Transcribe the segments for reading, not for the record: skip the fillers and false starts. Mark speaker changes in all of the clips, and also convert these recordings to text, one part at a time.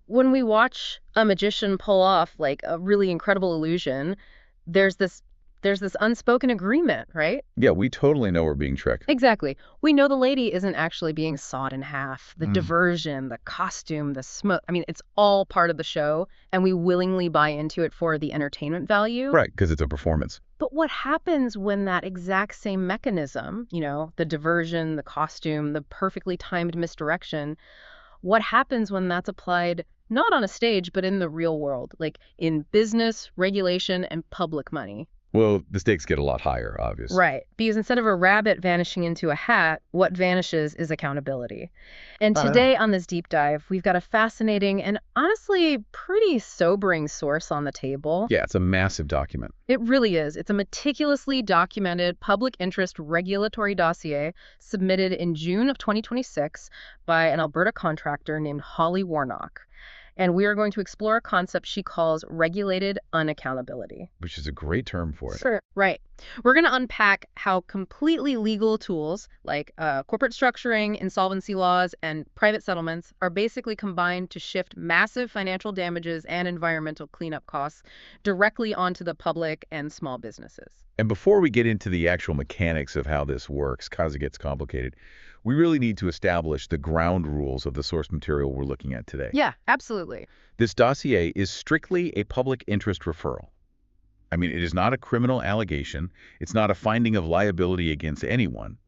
Speaker 1: When we watch a magician pull off like a really incredible illusion, there's this there's this unspoken agreement, right?
Speaker 2: Yeah, we totally know we're being tricked.
Speaker 1: Exactly. We know the lady isn't actually being sawed in half. The
Speaker 2: Mm.
Speaker 1: diversion, the costume, the smoke. I mean, it's all part of the show, and we willingly buy into it for the entertainment value.
Speaker 2: Right, because it's a performance.
Speaker 1: But what happens when that exact same mechanism, the diversion, the costume, the perfectly timed misdirection, what happens when that's applied not on a stage, but in the real world, like in business, regulation, and public money?
Speaker 2: Well, the stakes get a lot higher, obviously.
Speaker 1: Right. Because instead of a rabbit vanishing into a hat, what vanishes is accountability. And today on this deep dive, we've got a fascinating and honestly pretty sobering source on the table.
Speaker 2: Yeah, it's a massive document.
Speaker 1: It really is. It's a meticulously documented public interest regulatory dossier submitted in June of 2026 by an Alberta contractor named Holly Warnock. And we are going to explore a concept she calls regulated unaccountability.
Speaker 2: Which is a great term for it.
Speaker 1: Sure. Right. We're going to unpack how completely legal tools like corporate structuring, insolvency laws, and private settlements are basically combined to shift massive financial damages and environmental cleanup costs directly onto the public and small businesses.
Speaker 2: And before we get into the actual mechanics of how this works, because it gets complicated, we really need to establish the ground rules of the source material we're looking at today.
Speaker 1: Yeah, absolutely.
Speaker 2: This dossier is strictly a public interest referral. I mean, it is not a criminal allegation. It's not a finding of liability against anyone.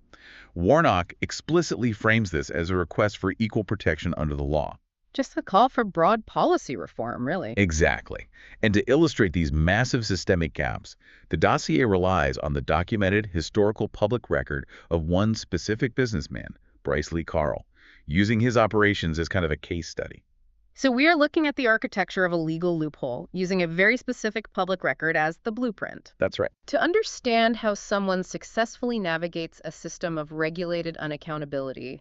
Speaker 2: Warnock explicitly frames this as a request for equal protection under the law.
Speaker 1: Just a call for broad policy reform, really.
Speaker 2: Exactly. And to illustrate these massive systemic gaps, the dossier relies on the documented historical public record of one specific businessman, Bryce Lee Karl, using his operations as kind of a case study.
Speaker 1: So we are looking at the architecture of a legal loophole using a very specific public record as the blueprint.
Speaker 2: That's right.
Speaker 1: To understand how someone successfully navigates a system of regulated unaccountability,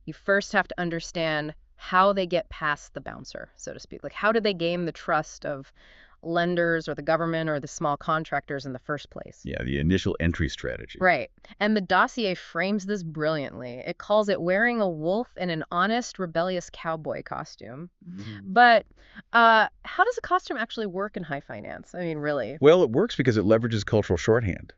Speaker 1: you first have to understand how they get past the bouncer, so to speak. Like, how do they gain the trust of lenders or the government or the small contractors in the first place?
Speaker 2: Yeah, the initial entry strategy.
Speaker 1: Right. And the dossier frames this brilliantly. It calls it wearing a wolf in an honest, rebellious cowboy costume. But how does a costume actually work in high finance? I mean, really?
Speaker 2: Well, it works because it leverages cultural shorthand.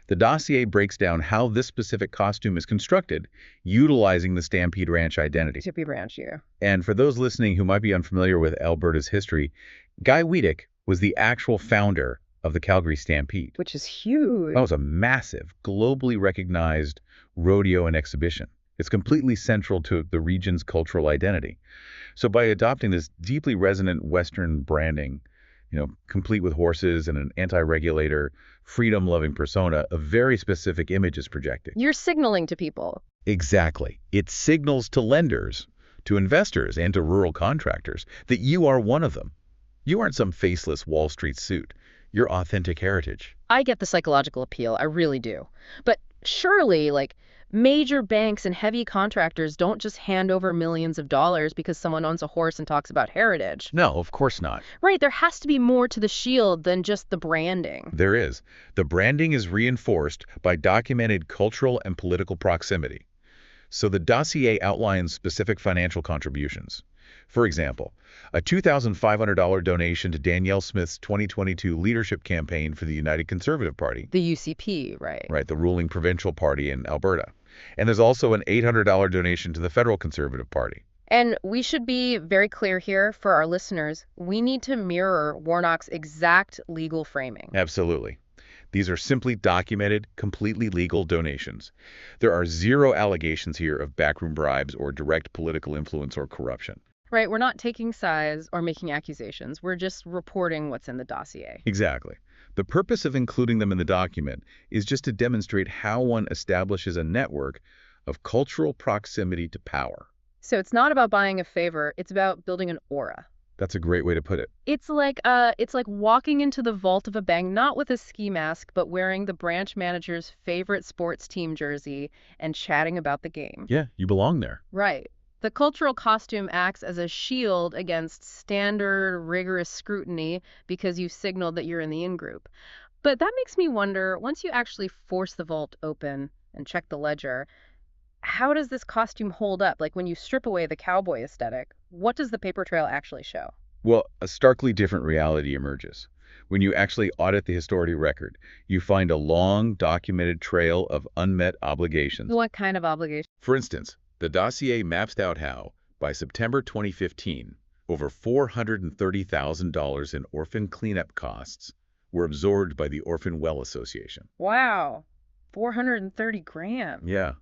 Speaker 2: The dossier breaks down how this specific costume is constructed, utilizing the Stampede Ranch identity.
Speaker 1: Tippy Branch, yeah.
Speaker 2: And for those listening who might be unfamiliar with Alberta's history, Guy Wiedeck was the actual founder of the Calgary Stampede.
Speaker 1: Which is huge.
Speaker 2: That was a massive, globally recognized rodeo and exhibition. It's completely central to the region's cultural identity. So by adopting this deeply resonant Western branding, complete with horses and an anti-regulator, freedom-loving persona, a very specific image is projected.
Speaker 1: You're signaling to people.
Speaker 2: Exactly. It signals to lenders, to investors, and to rural contractors that you are one of them. You aren't some faceless Wall Street suit. You're authentic heritage.
Speaker 1: I get the psychological appeal. I really do. But surely, major banks and heavy contractors don't just hand over millions of dollars because someone owns a horse and talks about heritage.
Speaker 2: No, of course not.
Speaker 1: Right, there has to be more to the shield than just the branding.
Speaker 2: There is. The branding is reinforced by documented cultural and political proximity. So the dossier outlines specific financial contributions. For example, a $2,500 donation to Danielle Smith's 2022 leadership campaign for the United Conservative Party.
Speaker 1: The UCP, right?
Speaker 2: Right, the ruling provincial party in Alberta. And there's also an $800 donation to the federal Conservative Party.
Speaker 1: And we should be very clear here for our listeners. We need to mirror Warnock's exact legal framing.
Speaker 2: Absolutely. These are simply documented, completely legal donations. There are zero allegations here of backroom bribes or direct political influence or corruption.
Speaker 1: Right, we're not taking sides or making accusations. We're just reporting what's in the dossier.
Speaker 2: Exactly. The purpose of including them in the document is just to demonstrate how one establishes a network of cultural proximity to power.
Speaker 1: So it's not about buying a favor, it's about building an aura.
Speaker 2: That's a great way to put it.
Speaker 1: It's like walking into the vault of a bank, not with a ski mask, but wearing the branch manager's favorite sports team jersey and chatting about the game.
Speaker 2: Yeah, you belong there.
Speaker 1: Right. The cultural costume acts as a shield against standard, rigorous scrutiny because you signaled that you're in the in-group. But that makes me wonder, once you actually force the vault open and check the ledger, how does this costume hold up? Like when you strip away the cowboy aesthetic, what does the paper trail actually show?
Speaker 2: Well, a starkly different reality emerges. When you actually audit the historical record, you find a long, documented trail of unmet obligations.
Speaker 1: What kind of obligation?
Speaker 2: For instance, the dossier maps out how, by September 2015, over $430,000 in orphan cleanup costs were absorbed by the Orphan Well Association.
Speaker 1: Wow, 430 grand.
Speaker 2: Yeah,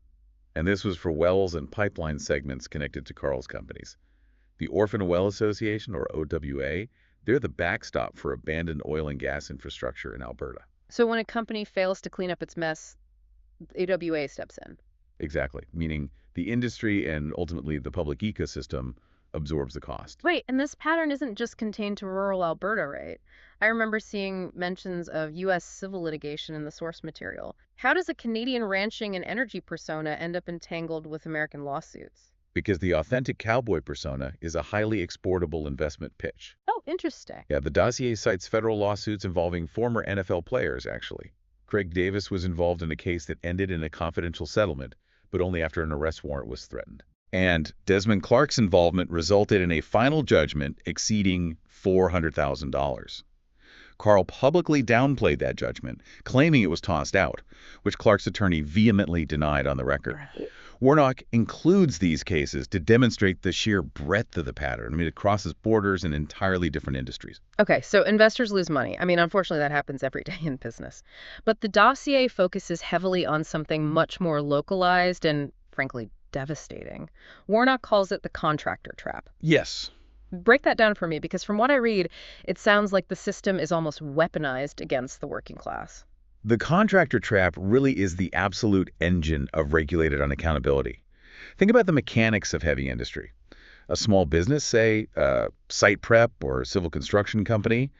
Speaker 2: and this was for wells and pipeline segments connected to Karl's companies. The Orphan Well Association, or OWA, they're the backstop for abandoned oil and gas infrastructure in Alberta.
Speaker 1: So when a company fails to clean up its mess, AWA steps in.
Speaker 2: Exactly, meaning the industry and ultimately the public ecosystem absorbs the cost.
Speaker 1: Wait, and this pattern isn't just contained to rural Alberta, right? I remember seeing mentions of U.S. civil litigation in the source material. How does a Canadian ranching and energy persona end up entangled with American lawsuits?
Speaker 2: Because the authentic cowboy persona is a highly exportable investment pitch.
Speaker 1: Oh, interesting.
Speaker 2: Yeah, the dossier cites federal lawsuits involving former NFL players, actually. Craig Davis was involved in a case that ended in a confidential settlement, but only after an arrest warrant was threatened. And Desmond Clark's involvement resulted in a final judgment exceeding $400,000. Karl publicly downplayed that judgment, claiming it was tossed out, which Clark's attorney vehemently denied on the record. Warnock includes these cases to demonstrate the sheer breadth of the pattern. I mean, it crosses borders in entirely different industries.
Speaker 1: Okay, so investors lose money. I mean, unfortunately, that happens every day in business. But the dossier focuses heavily on something much more localized and, frankly, devastating. Warnock calls it the contractor trap.
Speaker 2: Yes.
Speaker 1: Break that down for me, because from what I read, it sounds like the system is almost weaponized against the working class.
Speaker 2: The contractor trap really is the absolute engine of regulated unaccountability. Think about the mechanics of heavy industry. A small business, say, a site prep or a civil construction company,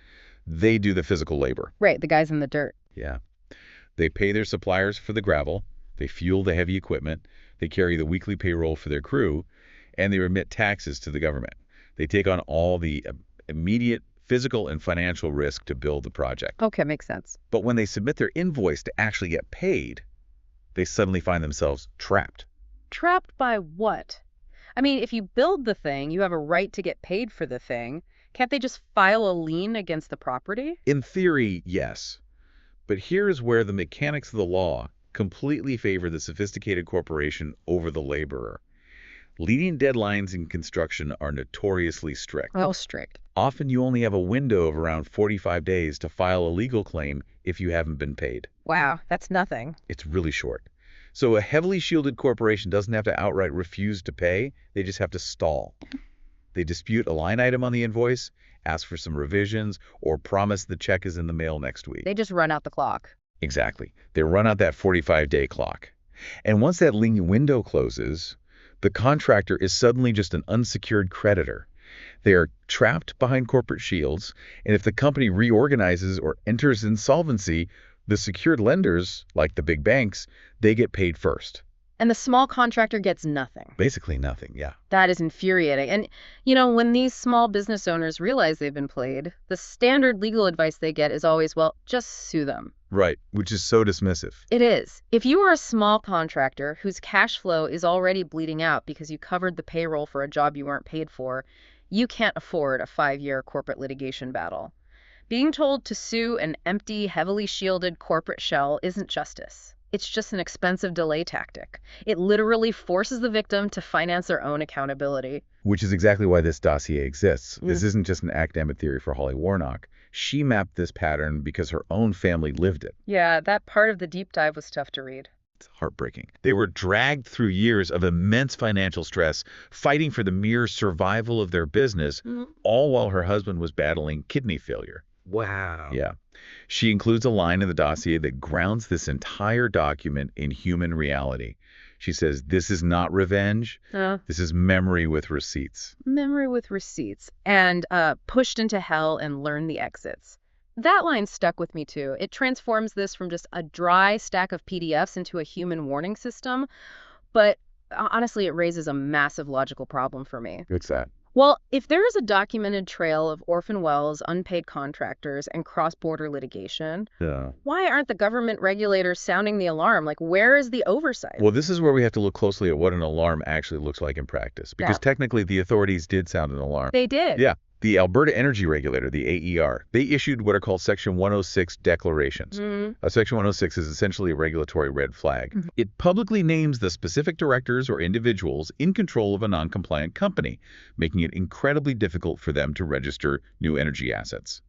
Speaker 2: they do the physical labor.
Speaker 1: Right, the guys in the dirt.
Speaker 2: Yeah. They pay their suppliers for the gravel, they fuel the heavy equipment, they carry the weekly payroll for their crew, and they remit taxes to the government. They take on all the immediate physical and financial risk to build the project.
Speaker 1: Okay, makes sense.
Speaker 2: But when they submit their invoice to actually get paid, they suddenly find themselves trapped.
Speaker 1: Trapped by what? I mean, if you build the thing, you have a right to get paid for the thing. Can't they just file a lien against the property?
Speaker 2: In theory, yes. But here's where the mechanics of the law completely favor the sophisticated corporation over the laborer. Leading deadlines in construction are notoriously strict.
Speaker 1: Oh, strict.
Speaker 2: Often you only have a window of around 45 days to file a legal claim if you haven't been paid.
Speaker 1: Wow, that's nothing.
Speaker 2: It's really short. So a heavily shielded corporation doesn't have to outright refuse to pay, they just have to stall. They dispute a line item on the invoice, ask for some revisions, or promise the check is in the mail next week.
Speaker 1: They just run out the clock.
Speaker 2: Exactly. They run out that 45-day clock. And once that lenient window closes, the contractor is suddenly just an unsecured creditor. They are trapped behind corporate shields, and if the company reorganizes or enters insolvency, the secured lenders, like the big banks, they get paid first.
Speaker 1: And the small contractor gets nothing.
Speaker 2: Basically nothing, yeah.
Speaker 1: That is infuriating. And, when these small business owners realize they've been played, the standard legal advice they get is always, well, just sue them.
Speaker 2: Right, which is so dismissive.
Speaker 1: It is. If you are a small contractor whose cash flow is already bleeding out because you covered the payroll for a job you weren't paid for, you can't afford a 5-year corporate litigation battle. Being told to sue an empty, heavily shielded corporate shell isn't justice. It's just an expensive delay tactic. It literally forces the victim to finance their own accountability.
Speaker 2: Which is exactly why this dossier exists. This isn't just an academic theory for Holly Warnock. She mapped this pattern because her own family lived it.
Speaker 1: Yeah, that part of the deep dive was tough to read.
Speaker 2: It's heartbreaking. They were dragged through years of immense financial stress, fighting for the mere survival of their business, all while her husband was battling kidney failure.
Speaker 3: Wow.
Speaker 2: Yeah. She includes a line in the dossier that grounds this entire document in human reality. She says, this is not revenge. This is memory with receipts.
Speaker 1: Memory with receipts. And pushed into hell and learn the exits. That line stuck with me, too. It transforms this from just a dry stack of PDFs into a human warning system. But honestly, it raises a massive logical problem for me.
Speaker 2: What's that?
Speaker 1: Well, if there is a documented trail of orphan wells, unpaid contractors, and cross-border litigation,
Speaker 2: Yeah.
Speaker 1: why aren't the government regulators sounding the alarm? Like, where is the oversight?
Speaker 2: Well, this is where we have to look closely at what an alarm actually looks like in practice, because
Speaker 1: Yeah.
Speaker 2: technically the authorities did sound an alarm.
Speaker 1: They did.
Speaker 2: Yeah. The Alberta Energy Regulator, the AER, they issued what are called Section 106 declarations. Section 106 is essentially a regulatory red flag. It publicly names the specific directors or individuals in control of a non-compliant company, making it incredibly difficult for them to register new energy assets.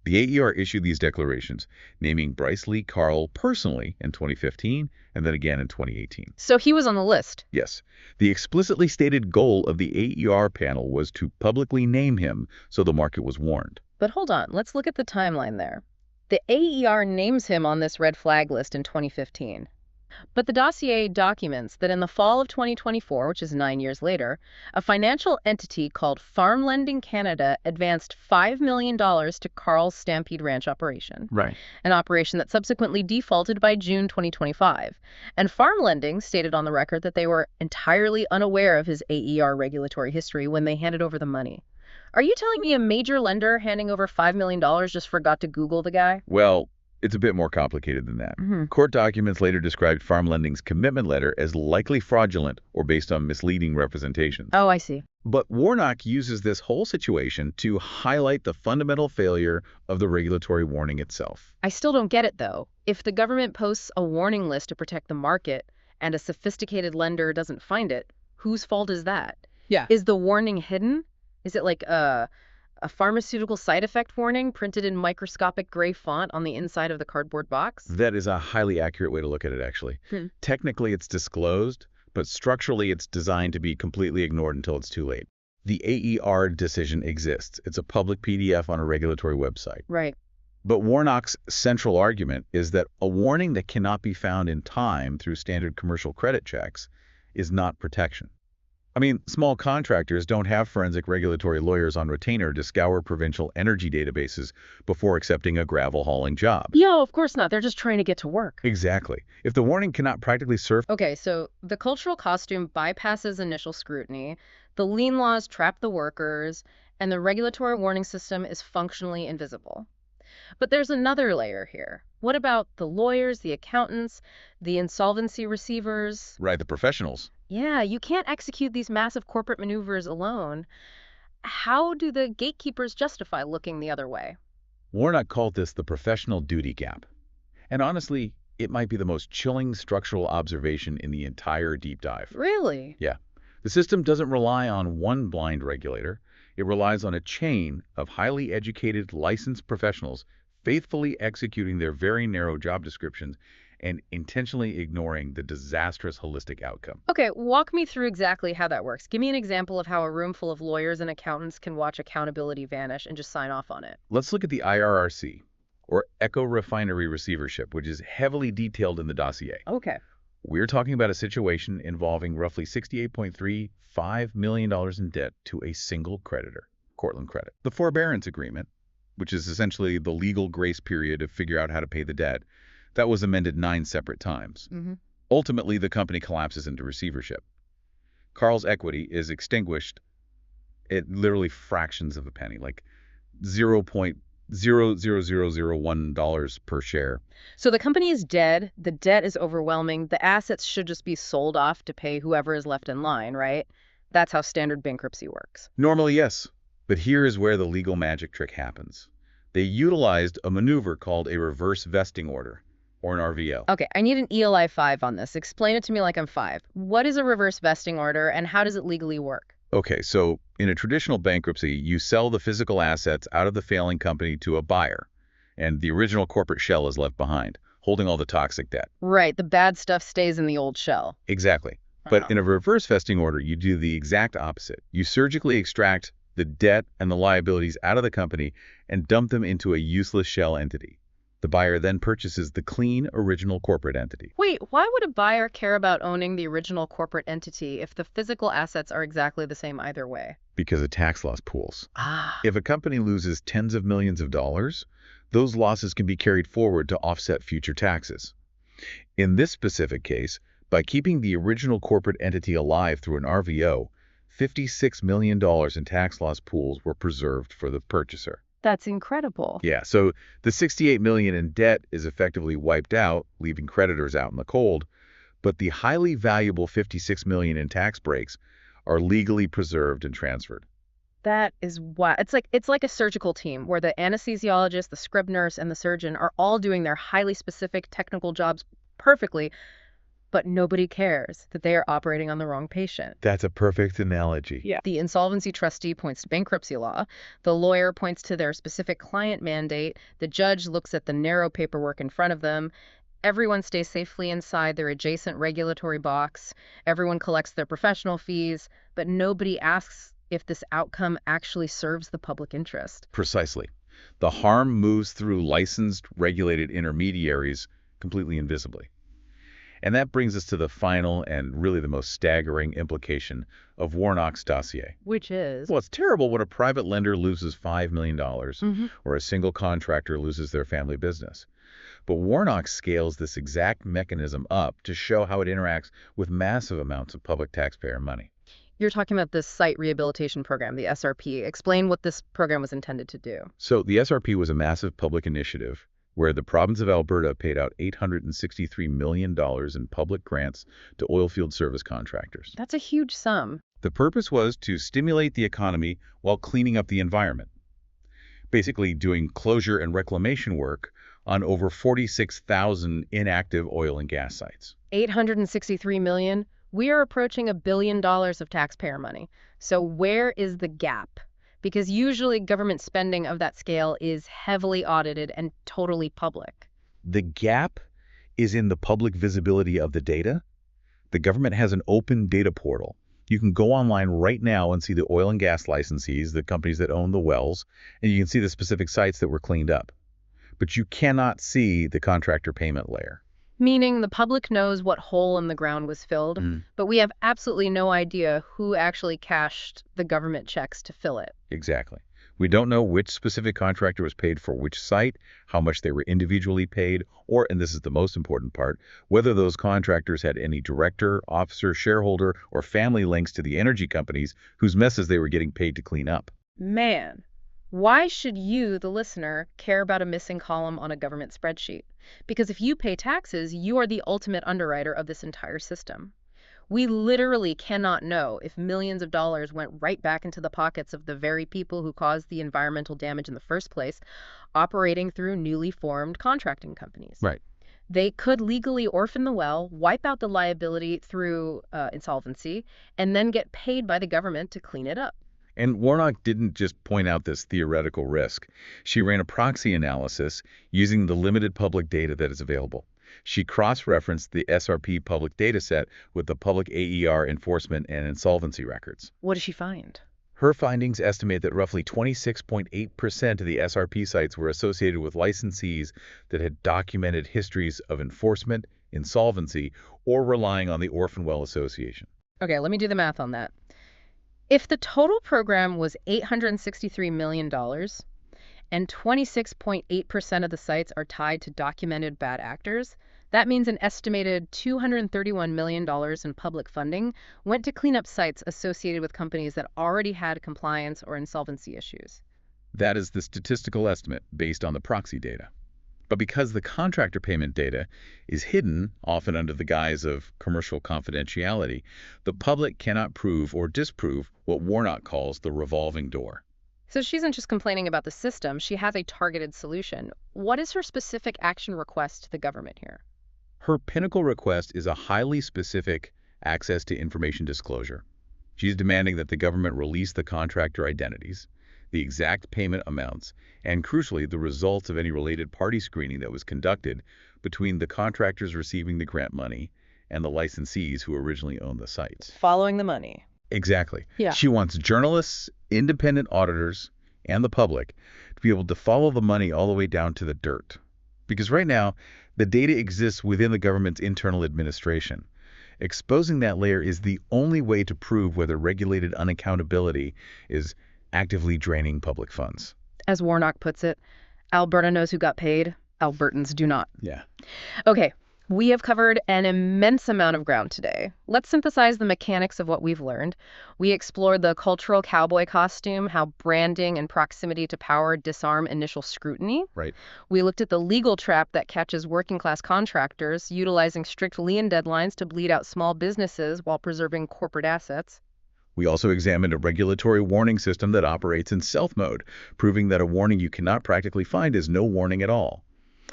Speaker 2: The AER issued these declarations, naming Bryce Lee Karl personally in 2015 and then again in 2018.
Speaker 1: So he was on the list.
Speaker 2: Yes. The explicitly stated goal of the AER panel was to publicly name him so the market was warned.
Speaker 1: But hold on, let's look at the timeline there. The AER names him on this red flag list in 2015. But the dossier documents that in the fall of 2024, which is 9 years later, a financial entity called Farm Lending Canada advanced $5 million to Karl's Stampede Ranch operation.
Speaker 2: Right.
Speaker 1: An operation that subsequently defaulted by June 2025. And Farm Lending stated on the record that they were entirely unaware of his AER regulatory history when they handed over the money. Are you telling me a major lender handing over $5 million just forgot to Google the guy?
Speaker 2: Well, it's a bit more complicated than that. Court documents later described Farm Lending's commitment letter as likely fraudulent or based on misleading representations.
Speaker 1: Oh, I see.
Speaker 2: But Warnock uses this whole situation to highlight the fundamental failure of the regulatory warning itself.
Speaker 1: I still don't get it, though. If the government posts a warning list to protect the market and a sophisticated lender doesn't find it, whose fault is that?
Speaker 3: Yeah.
Speaker 1: Is the warning hidden? Is it like a pharmaceutical side effect warning printed in microscopic gray font on the inside of the cardboard box?
Speaker 2: That is a highly accurate way to look at it, actually. Technically, it's disclosed, but structurally, it's designed to be completely ignored until it's too late. The AER decision exists. It's a public PDF on a regulatory website.
Speaker 1: Right.
Speaker 2: But Warnock's central argument is that a warning that cannot be found in time through standard commercial credit checks is not protection. I mean, small contractors don't have forensic regulatory lawyers on retainer to scour provincial energy databases before accepting a gravel hauling job.
Speaker 1: Yeah, of course not. They're just trying to get to work.
Speaker 2: Exactly. If the warning cannot practically serve...
Speaker 1: Okay, so the cultural costume bypasses initial scrutiny, the lien laws trap the workers, and the regulatory warning system is functionally invisible. But there's another layer here. What about the lawyers, the accountants, the insolvency receivers?
Speaker 2: Right, the professionals.
Speaker 1: Yeah, you can't execute these massive corporate maneuvers alone. How do the gatekeepers justify looking the other way?
Speaker 2: Warnock called this the professional duty gap. And honestly, it might be the most chilling structural observation in the entire deep dive.
Speaker 1: Really?
Speaker 2: Yeah. The system doesn't rely on one blind regulator. It relies on a chain of highly educated, licensed professionals faithfully executing their very narrow job descriptions and intentionally ignoring the disastrous holistic outcome.
Speaker 1: Okay, walk me through exactly how that works. Give me an example of how a room full of lawyers and accountants can watch accountability vanish and just sign off on it.
Speaker 2: Let's look at the IRRC, or Echo Refinery Receivership, which is heavily detailed in the dossier.
Speaker 1: Okay.
Speaker 2: We're talking about a situation involving roughly $68.35 million in debt to a single creditor, Cortland Credit. The forbearance agreement, which is essentially the legal grace period to figure out how to pay the debt, that was amended 9 separate times. Ultimately, the company collapses into receivership. Karl's equity is extinguished at literally fractions of a penny, like $0.00001 per share.
Speaker 1: So the company is dead, the debt is overwhelming, the assets should just be sold off to pay whoever is left in line, right? That's how standard bankruptcy works.
Speaker 2: Normally, yes. But here is where the legal magic trick happens. They utilized a maneuver called a reverse vesting order, or an RVO.
Speaker 1: Okay, I need an ELI 5 on this. Explain it to me like I'm 5. What is a reverse vesting order and how does it legally work?
Speaker 2: Okay, so in a traditional bankruptcy, you sell the physical assets out of the failing company to a buyer, and the original corporate shell is left behind, holding all the toxic debt.
Speaker 1: Right, the bad stuff stays in the old shell.
Speaker 2: Exactly. But in a reverse vesting order, you do the exact opposite. You surgically extract the debt and the liabilities out of the company and dump them into a useless shell entity. The buyer then purchases the clean, original corporate entity.
Speaker 1: Wait, why would a buyer care about owning the original corporate entity if the physical assets are exactly the same either way?
Speaker 2: Because of tax loss pools.
Speaker 1: Ah.
Speaker 2: If a company loses tens of millions of dollars, those losses can be carried forward to offset future taxes. In this specific case, by keeping the original corporate entity alive through an RVO, $56 million in tax loss pools were preserved for the purchaser.
Speaker 1: That's incredible.
Speaker 2: Yeah, so the $68 million in debt is effectively wiped out, leaving creditors out in the cold, but the highly valuable $56 million in tax breaks are legally preserved and transferred.
Speaker 1: That is why it's like a surgical team where the anesthesiologist, the scrib nurse, and the surgeon are all doing their highly specific technical jobs perfectly, but nobody cares that they are operating on the wrong patient.
Speaker 2: That's a perfect analogy.
Speaker 1: Yeah. The insolvency trustee points to bankruptcy law. The lawyer points to their specific client mandate. The judge looks at the narrow paperwork in front of them. Everyone stays safely inside their adjacent regulatory box. Everyone collects their professional fees, but nobody asks if this outcome actually serves the public interest.
Speaker 2: Precisely. The harm moves through licensed, regulated intermediaries completely invisibly. And that brings us to the final and really the most staggering implication of Warnock's dossier.
Speaker 1: Which is?
Speaker 2: Well, it's terrible when a private lender loses $5 million or a single contractor loses their family business. But Warnock scales this exact mechanism up to show how it interacts with massive amounts of public taxpayer money.
Speaker 1: You're talking about this site rehabilitation program, the SRP. Explain what this program was intended to do.
Speaker 2: So the SRP was a massive public initiative where the province of Alberta paid out $863 million in public grants to oilfield service contractors.
Speaker 1: That's a huge sum.
Speaker 2: The purpose was to stimulate the economy while cleaning up the environment, basically doing closure and reclamation work on over 46,000 inactive oil and gas sites.
Speaker 1: 863 million. We are approaching $1 billion of taxpayer money. So where is the gap? Because usually government spending of that scale is heavily audited and totally public.
Speaker 2: The gap is in the public visibility of the data. The government has an open data portal. You can go online right now and see the oil and gas licensees, the companies that own the wells, and you can see the specific sites that were cleaned up. But you cannot see the contractor payment layer.
Speaker 1: Meaning the public knows what hole in the ground was filled, but we have absolutely no idea who actually cashed the government checks to fill it.
Speaker 2: Exactly. We don't know which specific contractor was paid for which site, how much they were individually paid, or, and this is the most important part, whether those contractors had any director, officer, shareholder, or family links to the energy companies whose messes they were getting paid to clean up.
Speaker 1: Man, why should you, the listener, care about a missing column on a government spreadsheet? Because if you pay taxes, you are the ultimate underwriter of this entire system. We literally cannot know if millions of dollars went right back into the pockets of the very people who caused the environmental damage in the first place, operating through newly formed contracting companies.
Speaker 2: Right.
Speaker 1: They could legally orphan the well, wipe out the liability through insolvency, and then get paid by the government to clean it up.
Speaker 2: And Warnock didn't just point out this theoretical risk. She ran a proxy analysis using the limited public data that is available. She cross-referenced the SRP public data set with the public AER enforcement and insolvency records.
Speaker 1: What did she find?
Speaker 2: Her findings estimate that roughly 26.8% of the SRP sites were associated with licensees that had documented histories of enforcement, insolvency, or relying on the Orphan Well Association.
Speaker 1: Okay, let me do the math on that. If the total program was $863 million and 26.8% of the sites are tied to documented bad actors, that means an estimated $231 million in public funding went to clean up sites associated with companies that already had compliance or insolvency issues.
Speaker 2: That is the statistical estimate based on the proxy data. But because the contractor payment data is hidden, often under the guise of commercial confidentiality, the public cannot prove or disprove what Warnock calls the revolving door.
Speaker 1: So she isn't just complaining about the system, she has a targeted solution. What is her specific action request to the government here?
Speaker 2: Her pinnacle request is a highly specific access to information disclosure. She's demanding that the government release the contractor identities, the exact payment amounts, and crucially, the results of any related party screening that was conducted between the contractors receiving the grant money and the licensees who originally owned the sites.
Speaker 1: Following the money.
Speaker 2: Exactly.
Speaker 1: Yeah.
Speaker 2: She wants journalists, independent auditors, and the public to be able to follow the money all the way down to the dirt. Because right now, the data exists within the government's internal administration. Exposing that layer is the only way to prove whether regulated unaccountability is actively draining public funds.
Speaker 1: As Warnock puts it, Alberta knows who got paid, Albertans do not.
Speaker 2: Yeah.
Speaker 1: Okay, We have covered an immense amount of ground today. Let's synthesize the mechanics of what we've learned. We explored the cultural cowboy costume, how branding and proximity to power disarm initial scrutiny.
Speaker 2: Right.
Speaker 1: We looked at the legal trap that catches working class contractors, utilizing strict lien deadlines to bleed out small businesses while preserving corporate assets.
Speaker 2: We also examined a regulatory warning system that operates in stealth mode, proving that a warning you cannot practically find is no warning at all.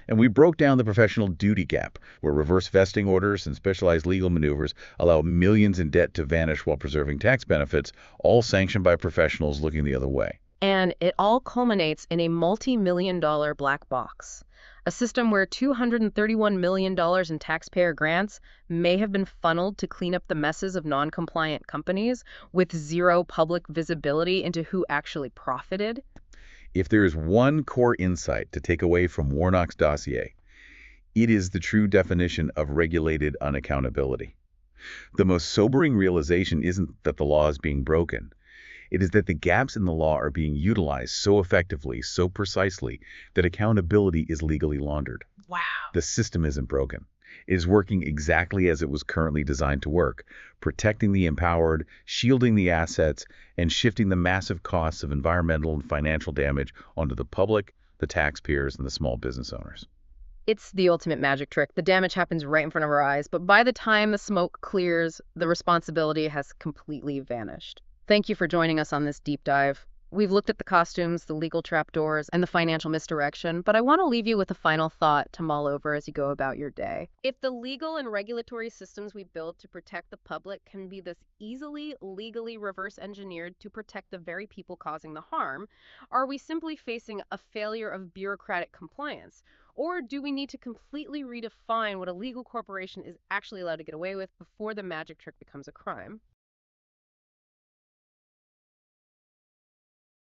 Speaker 2: And we broke down the professional duty gap, where reverse vesting orders and specialized legal maneuvers allow millions in debt to vanish while preserving tax benefits, all sanctioned by professionals looking the other way.
Speaker 1: And it all culminates in a multi-million-dollar black box, a system where $231 million in taxpayer grants may have been funneled to clean up the messes of non-compliant companies with zero public visibility into who actually profited.
Speaker 2: If there is one core insight to take away from Warnock's dossier, it is the true definition of regulated unaccountability. The most sobering realization isn't that the law is being broken. It is that the gaps in the law are being utilized so effectively, so precisely, that accountability is legally laundered.
Speaker 1: Wow.
Speaker 2: The system isn't broken. It is working exactly as it was currently designed to work, protecting the empowered, shielding the assets, and shifting the massive costs of environmental and financial damage onto the public, the taxpayers, and the small business owners.
Speaker 1: It's the ultimate magic trick. The damage happens right in front of our eyes, but by the time the smoke clears, the responsibility has completely vanished. Thank you for joining us on this deep dive. We've looked at the costumes, the legal trapdoors, and the financial misdirection, but I want to leave you with a final thought to mull over as you go about your day. If the legal and regulatory systems we build to protect the public can be this easily, legally reverse engineered to protect the very people causing the harm, are we simply facing a failure of bureaucratic compliance? Or do we need to completely redefine what a legal corporation is actually allowed to get away with before the magic trick becomes a crime?